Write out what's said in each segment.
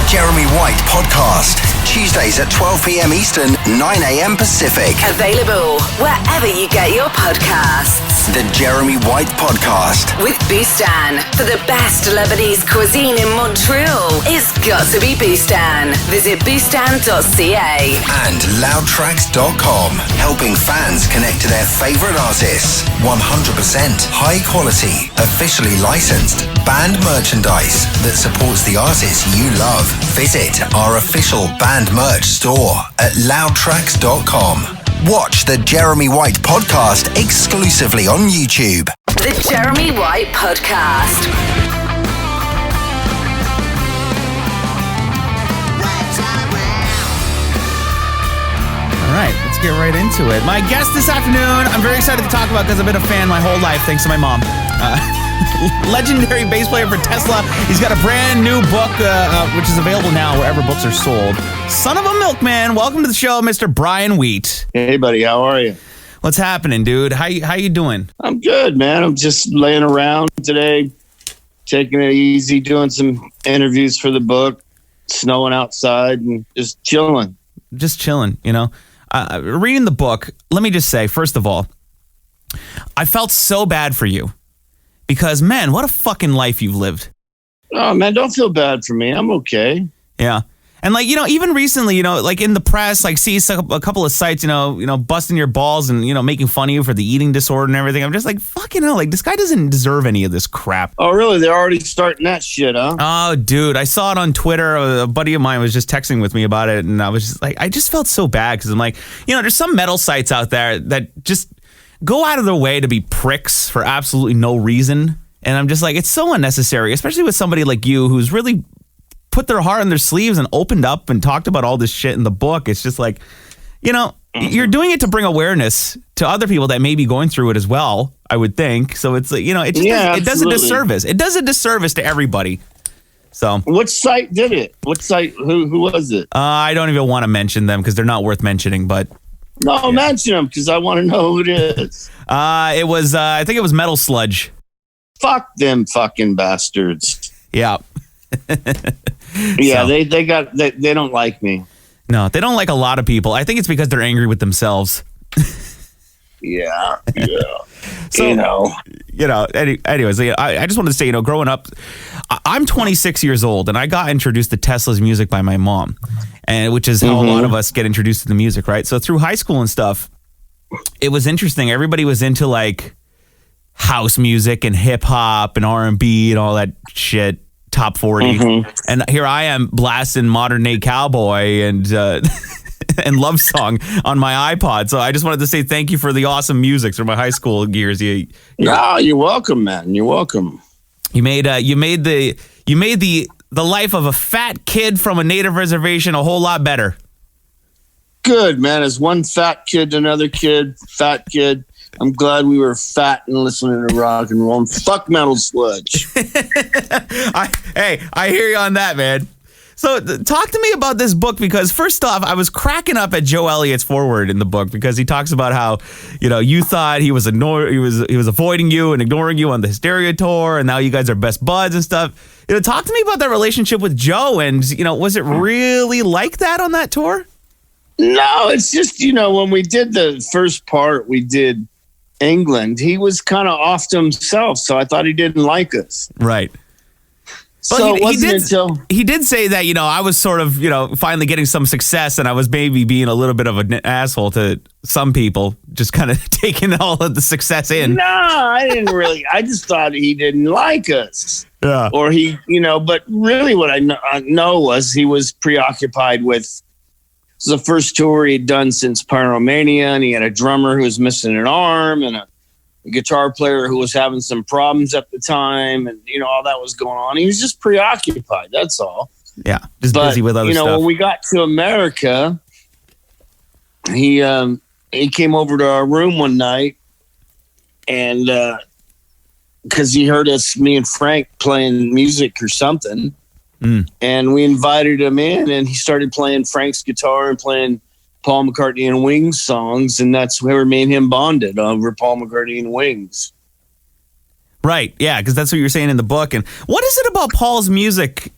Jeremy White Podcast. Tuesdays at 12 p.m. Eastern, 9 a.m. Pacific. Available wherever you get your podcasts. The Jeremy White Podcast. With BOUSTAN. For the best Lebanese cuisine in Montreal, it's got to be BOUSTAN. Visit boustan.ca. And loudtracks.com. Helping fans connect to their favourite artists. 100% high quality, officially licensed band merchandise that supports the artists you love. Visit our official band merch store at loudtracks.com. Watch the Jeremy White Podcast exclusively on YouTube. The Jeremy White Podcast. All right, let's get right into it. My guest this afternoon, I'm very excited to talk about because I've been a fan my whole life, thanks to my mom. Legendary bass player for Tesla. He's got a brand new book, which is available now wherever books are sold. Son of a Milkman. Welcome to the show, Mr. Brian Wheat. Hey, buddy. How are you? What's happening, dude? How you doing? I'm good, man. I'm just laying around today, taking it easy, doing some interviews for the book, snowing outside, and just chilling. Just chilling, you know. Reading the book, let me just say, first of all, I felt so bad for you. Because, man, what a fucking life you've lived. Oh, man, don't feel bad for me. I'm okay. Yeah. And, like, you know, even recently, you know, like in the press, like, see a couple of sites, you know, busting your balls and, you know, making fun of you for the eating disorder and everything. I'm just like, fucking hell, like, this guy doesn't deserve any of this crap. Oh, really? They're already starting that shit, huh? Oh, dude, I saw it on Twitter. A buddy of mine was just texting with me about it, and I was just like, I just felt so bad because I'm like, you know, there's some metal sites out there that just go out of their way to be pricks for absolutely no reason. And I'm just like, it's so unnecessary, especially with somebody like you who's really put their heart on their sleeves and opened up and talked about all this shit in the book. It's just like, you know, you're doing it to bring awareness to other people that may be going through it as well, I would think. So it's like, you know, it just it does a disservice. It does a disservice to everybody. So what site did it? What site? Who was it? I don't even want to mention them because they're not worth mentioning, but no, mention them because I want to know who it is. It was, I think it was Metal Sludge. Fuck them fucking bastards. Yeah. Yeah, so, they don't like me. No, they don't like a lot of people. I think it's because they're angry with themselves. Yeah. So, anyways, I just wanted to say, you know, growing up, I'm 26 years old and I got introduced to Tesla's music by my mom, and which is how a lot of us get introduced to the music, right? So through high school and stuff, it was interesting. Everybody was into like house music and hip hop and R&B and all that shit, top 40. And here I am blasting modern day cowboy and and love song on my iPod. So I just wanted to say thank you for the awesome music through my high school years. You're welcome, man. You're welcome. You made the life of a fat kid from a native reservation a whole lot better. Good, man. As one fat kid to another kid, fat kid. I'm glad we were fat and listening to rock and roll. And fuck Metal Sludge. I hear you on that, man. So talk to me about this book, because first off, I was cracking up at Joe Elliott's foreword in the book, because he talks about how, you know, you thought he was avoiding you and ignoring you on the Hysteria tour, and now you guys are best buds and stuff. You know, talk to me about that relationship with Joe, and, you know, was it really like that on that tour? No, it's just, you know, when we did the first part, we did England, he was kind of off to himself, so I thought he didn't like us. Right. So he did say that, you know, I was sort of, you know, finally getting some success, and I was maybe being a little bit of an asshole to some people, just kind of taking all of the success in. No, I didn't really. I just thought he didn't like us. Yeah. Or he, you know, but really what I know was he was preoccupied with the first tour he'd done since Pyromania, and he had a drummer who was missing an arm and a guitar player who was having some problems at the time, and, you know, all that was going on. He was just preoccupied. That's all. Yeah. Just busy with other stuff. You know, when we got to America, he came over to our room one night, and because he heard me and Frank playing music or something, and we invited him in, and he started playing Frank's guitar and playing Paul McCartney and Wings songs, and that's where me and him bonded over Paul McCartney and Wings. Right, yeah, because that's what you're saying in the book. And what is it about Paul's music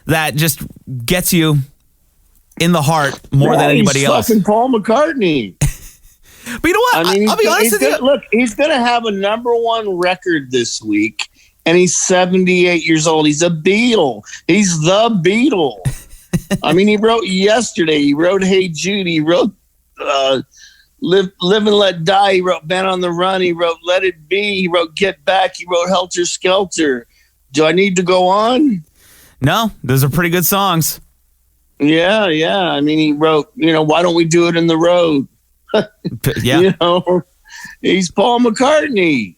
that just gets you in the heart more than anybody else. Fucking Paul McCartney. But you know what? I mean, I'll be honest with you. Look, he's going to have a #1 record this week, and he's 78 years old. He's a Beatle. He's the Beatle. I mean, he wrote Yesterday. He wrote Hey Jude. He wrote Live and Let Die. He wrote Man on the Run. He wrote Let It Be. He wrote Get Back. He wrote Helter Skelter. Do I need to go on? No, those are pretty good songs. Yeah. I mean, he wrote, Why Don't We Do It in the Road? Yeah. He's Paul McCartney.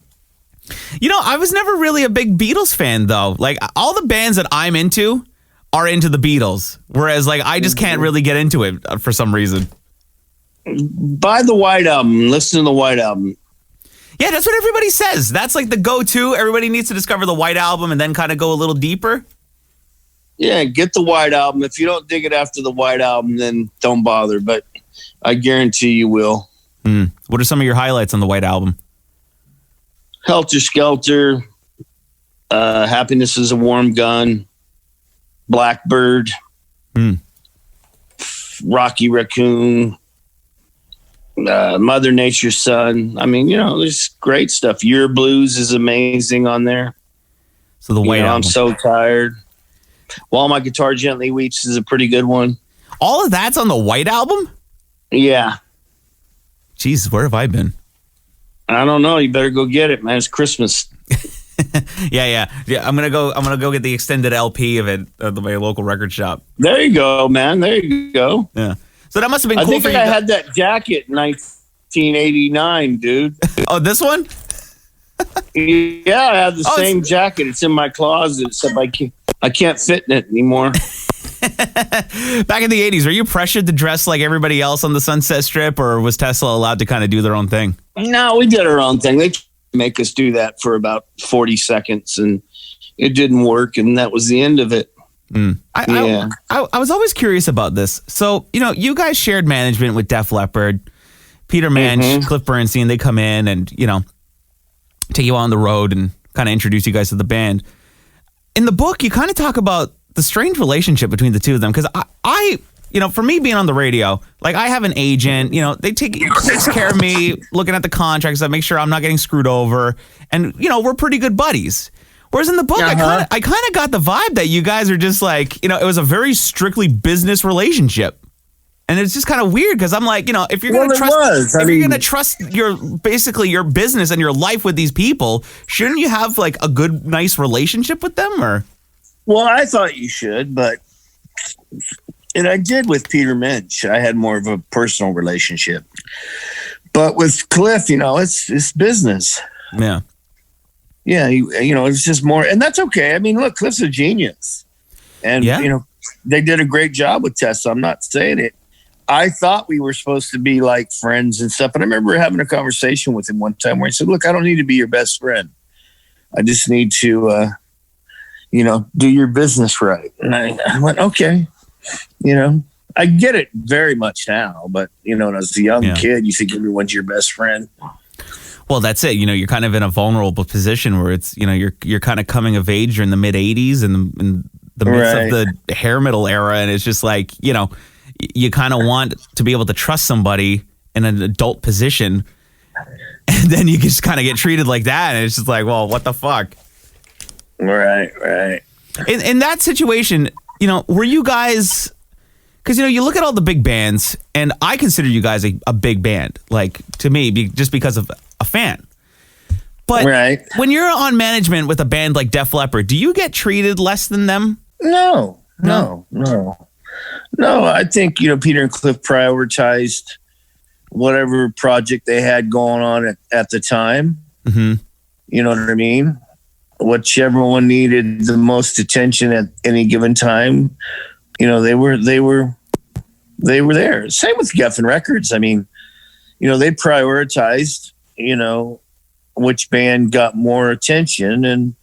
I was never really a big Beatles fan, though. Like, all the bands that I'm into are into the Beatles, whereas, like, I just can't really get into it for some reason. Buy the White Album. Listen to the White Album. Yeah, that's what everybody says. That's like the go-to. Everybody needs to discover the White Album and then kind of go a little deeper. Yeah, get the White Album. If you don't dig it after the White Album, then don't bother. But I guarantee you will. What are some of your highlights on the White Album? Helter Skelter, Happiness is a Warm Gun, Blackbird, Rocky Raccoon, Mother Nature's Son. I mean, there's great stuff. Your Blues is amazing on there. So the White Album. I'm so tired. While My Guitar Gently Weeps is a pretty good one. All of that's on the White Album? Yeah. Jesus, where have I been? I don't know. You better go get it, man. It's Christmas. Yeah. I'm gonna go get the extended LP of it at my local record shop. There you go, man. There you go. Yeah. So that must have been cool. I think I had that jacket in 1989, dude. Oh, this one? Yeah, I have the same jacket. It's in my closet, except I can't fit in it anymore. Back in the 80s, were you pressured to dress like everybody else on the Sunset Strip, or was Tesla allowed to kind of do their own thing? No, we did our own thing. They make us do that for about 40 seconds, and it didn't work, and that was the end of it. I was always curious about this. So, you guys shared management with Def Leppard, Peter Manch, Cliff Bernstein. They come in and, take you on the road and kind of introduce you guys to the band. In the book, you kind of talk about the strange relationship between the two of them, because I for me being on the radio, like, I have an agent, they takes care of me, looking at the contracts, that make sure I'm not getting screwed over, and we're pretty good buddies. Whereas in the book, I kind of got the vibe that you guys are just like, it was a very strictly business relationship. And it's just kind of weird, because I'm like, if you're going to trust your business and your life with these people, shouldn't you have like a good, nice relationship with them? Or? Well, I thought you should, and I did with Peter Minch. I had more of a personal relationship. But with Cliff, it's business. Yeah. Yeah, it's just more, and that's okay. I mean, look, Cliff's a genius. And, they did a great job with Tessa. I'm not saying it. I thought we were supposed to be like friends and stuff. And I remember having a conversation with him one time where he said, look, I don't need to be your best friend. I just need to, do your business right. And I went, okay. I get it very much now. But, when I was a young kid, you think everyone's your best friend. Well, that's it. You're kind of in a vulnerable position where it's, you're kind of coming of age. You're in the mid 80s and in the midst of the hair metal era. And it's just like, you kind of want to be able to trust somebody in an adult position. And then you just kind of get treated like that. And it's just like, well, what the fuck? Right. In that situation, were you guys, because, you look at all the big bands, and I consider you guys a big band, like, to me, just because of a fan. But when you're on management with a band like Def Leppard, do you get treated less than them? No. I think, Peter and Cliff prioritized whatever project they had going on at the time. Mm-hmm. You know what I mean? Whichever one needed the most attention at any given time, they were there. Same with Geffen Records. I mean, they prioritized, which band got more attention,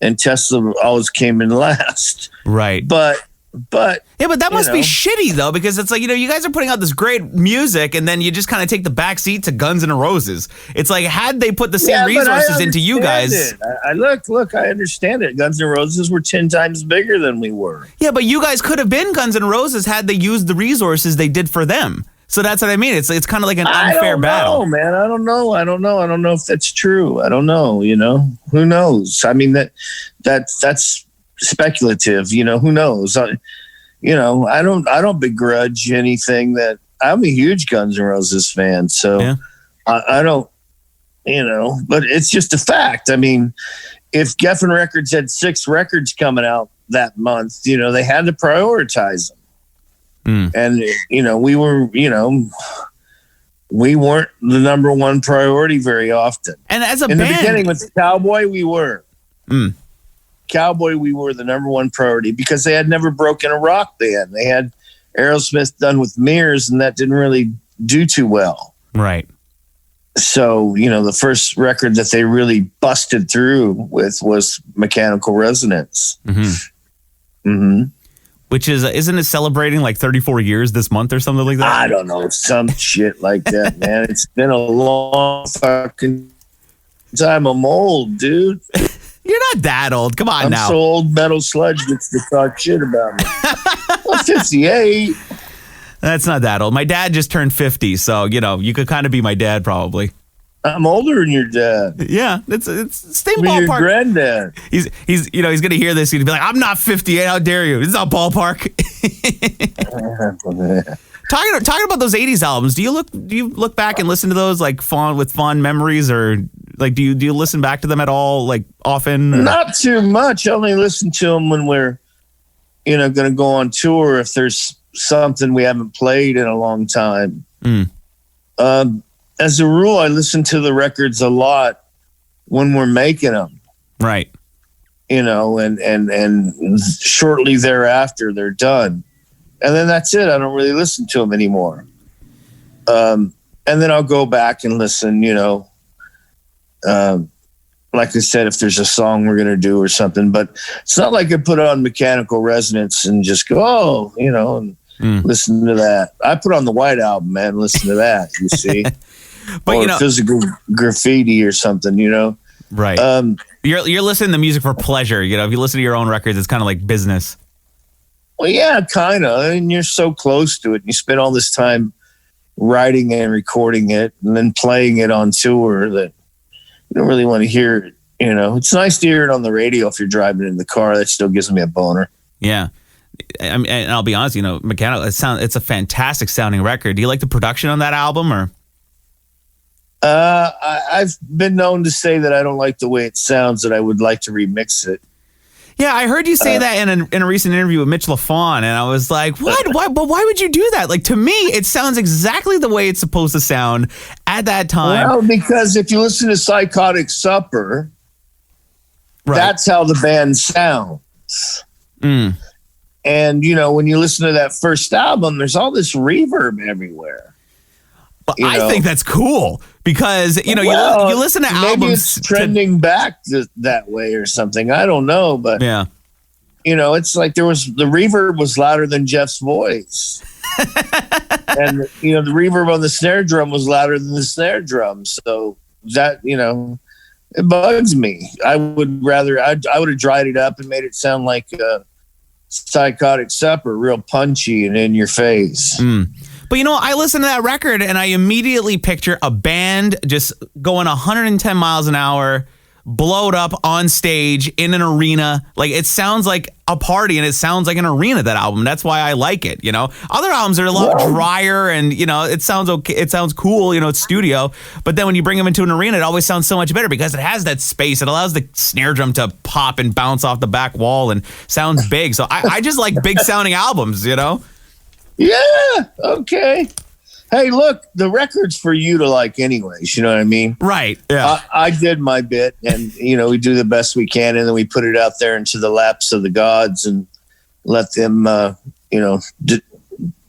and Tesla always came in last. Right. But But yeah, but that must be shitty though, because it's like, you guys are putting out this great music and then you just kind of take the back seat to Guns N' Roses. It's like, had they put the same resources into you guys. I look, I understand it. Guns N' Roses were 10 times bigger than we were. Yeah, but you guys could have been Guns N' Roses had they used the resources they did for them. So that's what I mean. It's kind of like an unfair battle. Man. I don't know. I don't know if that's true. I don't know. Who knows? I mean, that's speculative. Who knows? I don't begrudge anything that. I'm a huge Guns N' Roses fan, so yeah. I don't. But it's just a fact. I mean, if Geffen Records had 6 records coming out that month, they had to prioritize them. And, we weren't the number one priority very often. And as a band, in the beginning with Cowboy, we were. Cowboy, we were the number one priority because they had never broken a rock band. They had Aerosmith done with Mirrors, and that didn't really do too well. Right. So, the first record that they really busted through with was Mechanical Resonance. Which isn't it celebrating like 34 years this month or something like that? I don't know. Some shit like that, man. It's been a long fucking time. I'm old, dude. You're not that old. Come on now. I'm so old, Metal Sludge gets to talk shit about me. I'm 58. That's not that old. My dad just turned 50, so, you could kind of be my dad probably. I'm older than your dad. Yeah, it's same ballpark. Your granddad. He's gonna hear this. He'd be like, "I'm not 58. How dare you? This is not ballpark." Talking about those '80s albums. Do you look back and listen to those like fond memories, or like do you listen back to them at all, like often? Or? Not too much. I only listen to them when we're going to go on tour. If there's something we haven't played in a long time. As a rule, I listen to the records a lot when we're making them. Right. And shortly thereafter, they're done. And then that's it. I don't really listen to them anymore. And then I'll go back and listen, like I said, if there's a song we're going to do or something. But it's not like I put on Mechanical Resonance and just go, and listen to that. I put on the White Album, man, listen to that, you see. But or Physical Graffiti or something, Right. You're listening to music for pleasure. If you listen to your own records, it's kind of like business. Well, yeah, kind of. I mean, you're so close to it. You spend all this time writing and recording it and then playing it on tour that you don't really want to hear it. It's nice to hear it on the radio if you're driving in the car. That still gives me a boner. Yeah. I mean, and I'll be honest, Mechanical, it's a fantastic sounding record. Do you like the production on that album or? I've been known to say that I don't like the way it sounds, that I would like to remix it. Yeah, I heard you say that in a recent interview with Mitch LaFon, and I was like, what? Why would you do that? Like, to me, it sounds exactly the way it's supposed to sound at that time. Well, because if you listen to Psychotic Supper, that's how the band sounds. And, when you listen to that first album, there's all this reverb everywhere. But I think that's cool because, you listen to albums. Maybe it's trending back that way or something. I don't know. But, yeah, it's like the reverb was louder than Jeff's voice. And, the reverb on the snare drum was louder than the snare drum. So that, it bugs me. I would have dried it up and made it sound like Psychotic Supper, real punchy and in your face. But I listen to that record and I immediately picture a band just going 110 miles an hour, blowed up on stage in an arena. Like, it sounds like a party and it sounds like an arena, that album. That's why I like it. Other albums are a lot drier and, it sounds okay. It sounds cool. It's studio. But then when you bring them into an arena, it always sounds so much better because it has that space. It allows the snare drum to pop and bounce off the back wall and sounds big. So I just like big sounding albums, Yeah. Okay. Hey, look, the record's for you to like anyways. You know what I mean? Right. Yeah. I did my bit and, we do the best we can. And then we put it out there into the laps of the gods and let them,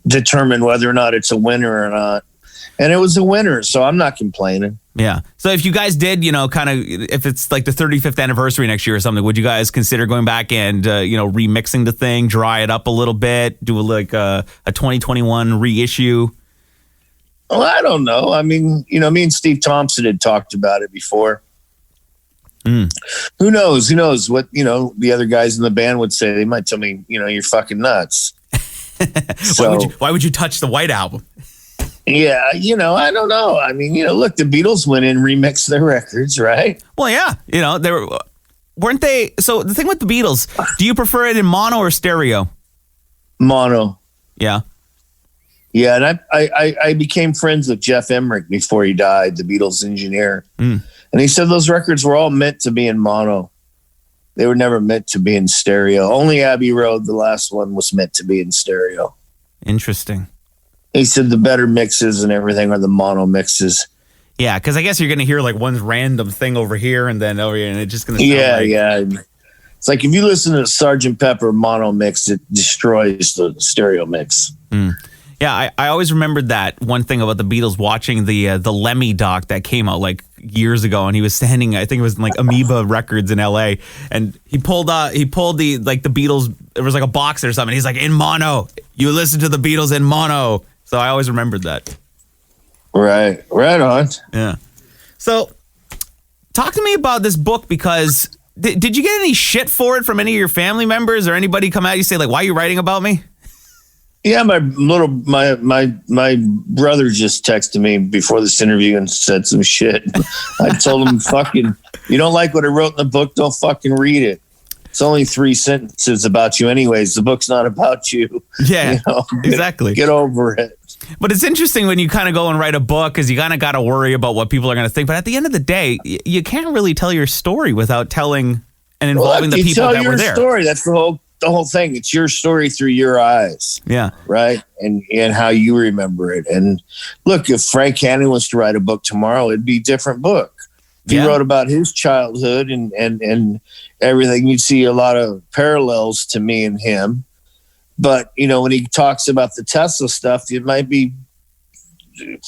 determine whether or not it's a winner or not. And it was a winner, so I'm not complaining. Yeah. So if you guys did, kind of, if it's like the 35th anniversary next year or something, would you guys consider going back and, remixing the thing, dry it up a little bit, do a 2021 reissue? Well, I don't know. I mean, me and Steve Thompson had talked about it before. Who knows? Who knows what, the other guys in the band would say? They might tell me, you're fucking nuts. So, why would you touch the White Album? Yeah, I don't know. I mean, look, the Beatles went in and remixed their records, right? Well, yeah. Weren't they? So the thing with the Beatles, do you prefer it in mono or stereo? Mono. Yeah. Yeah, and I became friends with Jeff Emmerich before he died, the Beatles engineer. And he said those records were all meant to be in mono. They were never meant to be in stereo. Only Abbey Road, the last one, was meant to be in stereo. Interesting. He said the better mixes and everything are the mono mixes. Yeah, because I guess you're going to hear like one random thing over here and then over here, and it's just going to sound Yeah. It's like if you listen to Sgt. Pepper mono mix, it destroys the stereo mix. Yeah, I always remembered that one thing about the Beatles, watching the Lemmy doc that came out like years ago, and he was standing, I think it was in like Amoeba Records in LA, and he pulled the like the Beatles, there was like a box or something. He's like, in mono, you listen to the Beatles in mono. So I always remembered that. Right on. Yeah. So talk to me about this book, because did you get any shit for it from any of your family members or anybody come at you say like, why are you writing about me? Yeah, my brother just texted me before this interview and said some shit. I told him, fucking, you don't like what I wrote in the book, don't fucking read it. It's only 3 sentences about you anyways. The book's not about you. Yeah, exactly. Get over it. But it's interesting when you kind of go and write a book, because you kind of got to worry about what people are going to think. But at the end of the day, you can't really tell your story without telling and involving the people that were there. Story. That's the whole thing. It's your story through your eyes. Yeah. Right. And how you remember it. And look, if Frank Hannon was to write a book tomorrow, it'd be a different book. If he wrote about his childhood and everything, you'd see a lot of parallels to me and him. But, when he talks about the Tesla stuff, it might be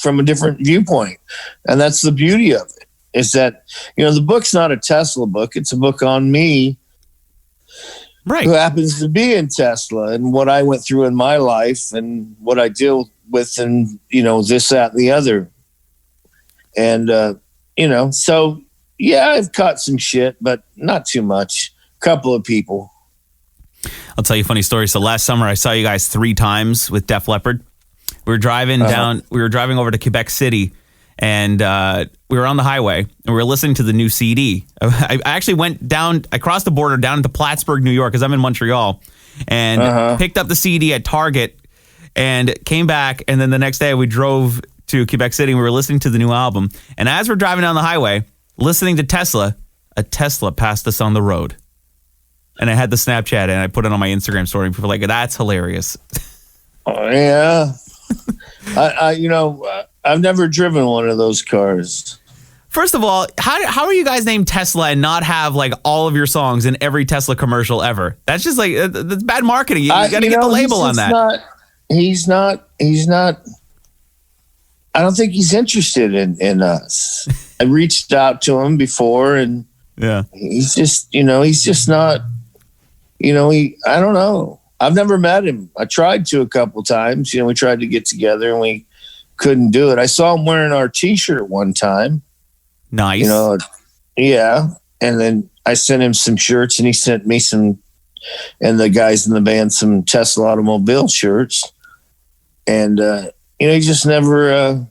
from a different viewpoint. And that's the beauty of it, is that, the book's not a Tesla book. It's a book on me, right, who happens to be in Tesla, and what I went through in my life and what I deal with, and, this, that, and the other. And, so, yeah, I've caught some shit, but not too much. A couple of people. I'll tell you a funny story. So last summer, I saw you guys 3 times with Def Leppard. We were driving over to Quebec City, and we were on the highway, and we were listening to the new CD. I actually went down, I crossed the border down into Plattsburgh, New York, because I'm in Montreal, and picked up the CD at Target and came back. And then the next day we drove to Quebec City and we were listening to the new album. And as we're driving down the highway, listening to Tesla, a Tesla passed us on the road. And I had the Snapchat and I put it on my Instagram story. And people were like, that's hilarious. Oh, yeah. I've never driven one of those cars. First of all, how are you guys named Tesla and not have like all of your songs in every Tesla commercial ever? That's just like, that's bad marketing. You got to get the label on that. He's not. I don't think he's interested in us. I reached out to him before, and he's just not. I don't know. I've never met him. I tried to a couple times. We tried to get together and we couldn't do it. I saw him wearing our T-shirt one time. Nice. Yeah. And then I sent him some shirts, and he sent me some, and the guys in the band, some Tesla automobile shirts. And, he just never,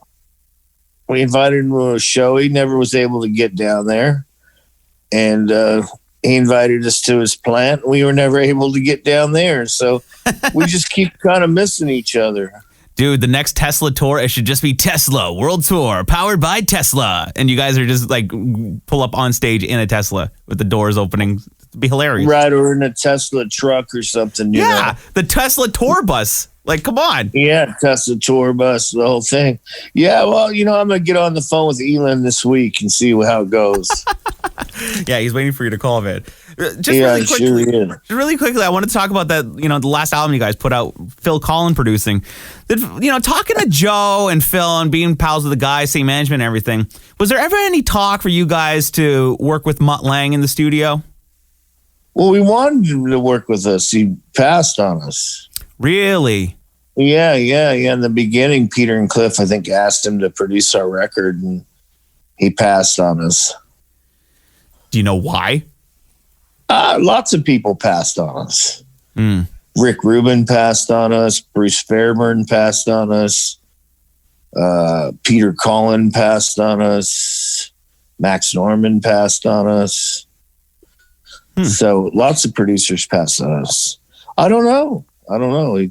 we invited him to a show. He never was able to get down there. And, he invited us to his plant. We were never able to get down there. So we just keep kind of missing each other. Dude, the next Tesla tour, it should just be Tesla World Tour, powered by Tesla. And you guys are just like pull up on stage in a Tesla with the doors opening. It'd be hilarious. Right, or in a Tesla truck or something. You know? The Tesla tour bus. Like, come on. Yeah, Tesla tour bus, the whole thing. Yeah, well, I'm going to get on the phone with Elon this week and see how it goes. Yeah, he's waiting for you to call, man. Really quickly, I want to talk about that, the last album you guys put out, Phil Collin producing. Talking to Joe and Phil and being pals with the guys, same management and everything, was there ever any talk for you guys to work with Mutt Lange in the studio? Well, we wanted him to work with us. He passed on us. Really? Yeah. In the beginning, Peter and Cliff, I think, asked him to produce our record, and he passed on us. Do you know why? Lots of people passed on us. Mm. Rick Rubin passed on us. Bruce Fairburn passed on us. Peter Collin passed on us. Max Norman passed on us. So lots of producers passed on us. I don't know.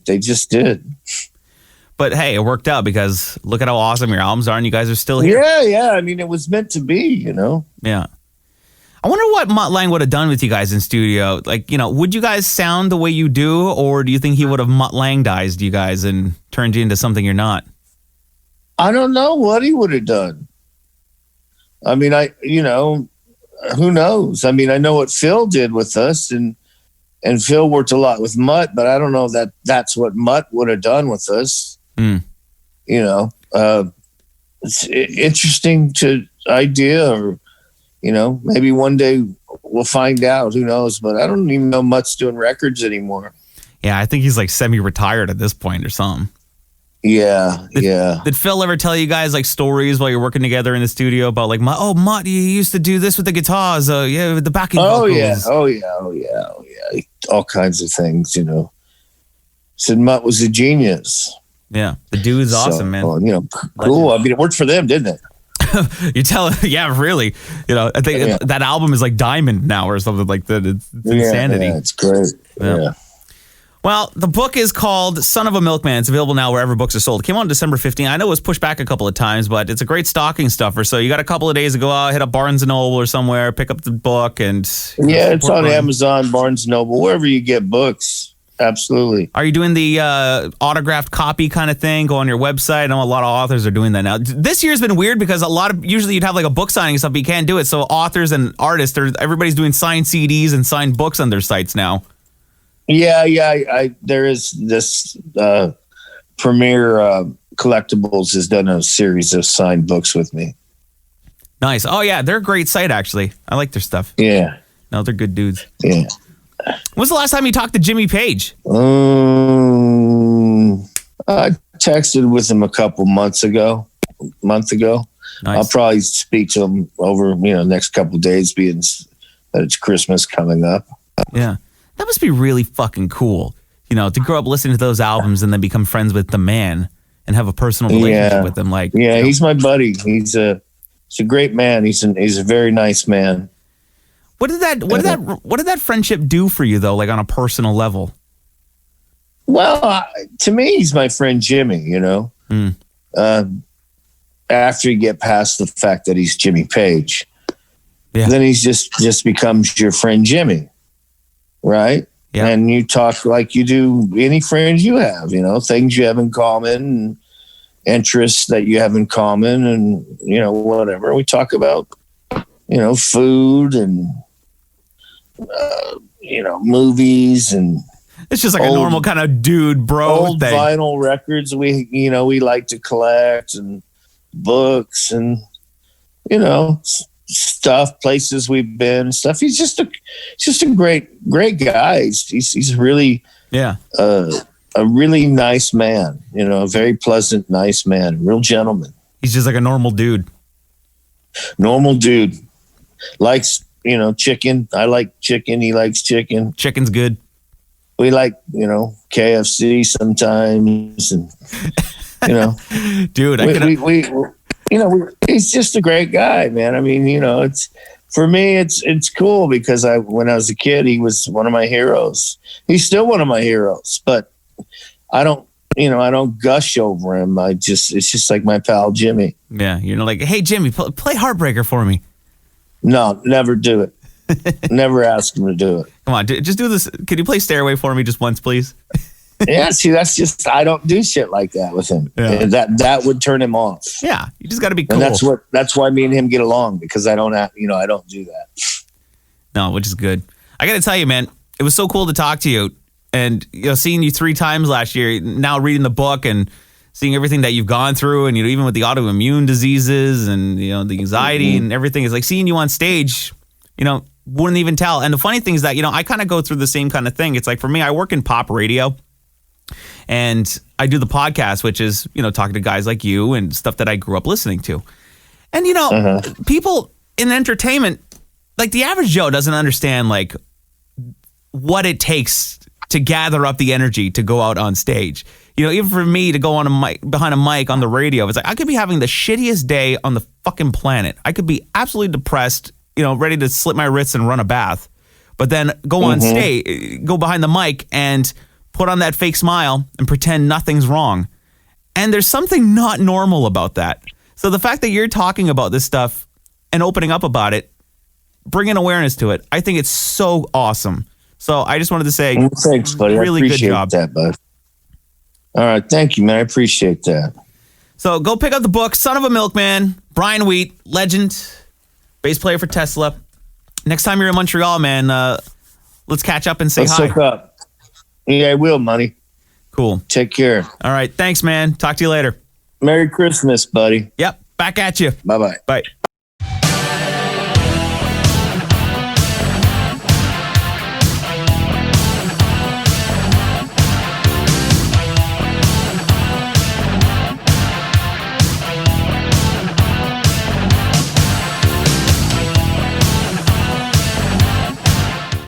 They just did. But hey, it worked out because look at how awesome your albums are and you guys are still here. Yeah. I mean, it was meant to be, Yeah. I wonder what Mutt Lange would have done with you guys in studio. Like, would you guys sound the way you do, or do you think he would have Mutt Langeized you guys and turned you into something you're not? I don't know what he would have done. I mean, who knows? I mean, I know what Phil did with us, and Phil worked a lot with Mutt, but I don't know that that's what Mutt would have done with us. Mm. It's interesting idea, or maybe one day we'll find out. Who knows? But I don't even know Mutt's doing records anymore. Yeah, I think he's like semi-retired at this point or something. Yeah. Did Phil ever tell you guys like stories while you're working together in the studio about like, Mutt, you used to do this with the guitars, with the backing vocals? Oh yeah. All kinds of things, Said Mutt was a genius. Yeah, the dude's awesome, man. Cool. I mean, it worked for them, didn't it? You tell, yeah, really. I think that album is like diamond now or something like that. It's insanity. Yeah, it's great. Yeah. Well, the book is called Son of a Milkman. It's available now wherever books are sold. It came out on December 15th. I know it was pushed back a couple of times, but it's a great stocking stuffer. So you got a couple of days to go out, hit up Barnes & Noble or somewhere, pick up the book. And it's on Amazon, Barnes & Noble, wherever you get books. Absolutely. Are you doing the autographed copy kind of thing? Go on your website. I know a lot of authors are doing that now. This year's been weird because usually you'd have like a book signing and stuff, but you can't do it. So authors and artists, everybody's doing signed CDs and signed books on their sites now. Yeah. There is this Premier Collectibles has done a series of signed books with me. Nice. Oh yeah, they're a great site actually. I like their stuff. Yeah. No, they're good dudes. Yeah. When's the last time you talked to Jimmy Page? I texted with him a month ago. Nice. I'll probably speak to him over, next couple of days, being that it's Christmas coming up. Yeah. That must be really fucking cool, to grow up listening to those albums and then become friends with the man and have a personal relationship with him. Like, he's my buddy. He's a great man. He's a very nice man. What did that friendship do for you though, like on a personal level? Well, to me, he's my friend Jimmy. After you get past the fact that he's Jimmy Page, then he's just becomes your friend Jimmy, right? Yeah. And you talk like you do any friends you have. Things you have in common, and interests that you have in common, and whatever. We talk about food and movies, and it's just like a normal kind of dude bro old thing. Vinyl records we like to collect, and books, and stuff, places we've been and stuff. He's just a great guy. He's really a really nice man, a very pleasant, nice man, real gentleman. He's just like a normal dude. Likes chicken. I like chicken. He likes chicken. Chicken's good. We like, KFC sometimes, and dude, he's just a great guy, man. I mean, it's for me, it's cool because when I was a kid, he was one of my heroes. He's still one of my heroes, but I don't gush over him. It's just like my pal Jimmy. Yeah, like, hey Jimmy, play Heartbreaker for me. No, never do it. Never ask him to do it. Come on, just do this. Can you play Stairway for me just once, please? Yeah, see, that's just, I don't do shit like that with him. Yeah. That would turn him off. Yeah, you just got to be cool. And that's why me and him get along, because I don't have, I don't do that. No, which is good. I got to tell you, man, it was so cool to talk to you. And, seeing you 3 times last year, now reading the book and seeing everything that you've gone through, and, even with the autoimmune diseases and, the anxiety and everything, is like seeing you on stage, wouldn't even tell. And the funny thing is that, I kind of go through the same kind of thing. It's like, for me, I work in pop radio and I do the podcast, which is, talking to guys like you and stuff that I grew up listening to. And, people in entertainment, like the average Joe doesn't understand like what it takes to gather up the energy to go out on stage. Even for me to go on a mic, behind a mic on the radio, it's like I could be having the shittiest day on the fucking planet. I could be absolutely depressed, ready to slit my wrists and run a bath, but then go on stage, go behind the mic and put on that fake smile and pretend nothing's wrong. And there's something not normal about that. So the fact that you're talking about this stuff and opening up about it, bringing awareness to it, I think it's so awesome. So I just wanted to say, thanks, buddy. Really I appreciate good job. That, bud. All right, thank you, man. I appreciate that. So go pick up the book, Son of a Milkman, Brian Wheat, legend, bass player for Tesla. Next time you're in Montreal, man, let's catch up and say hi. Let's hook up. Yeah, I will, money. Cool. Take care. All right, thanks, man. Talk to you later. Merry Christmas, buddy. Yep, back at you. Bye-bye. Bye.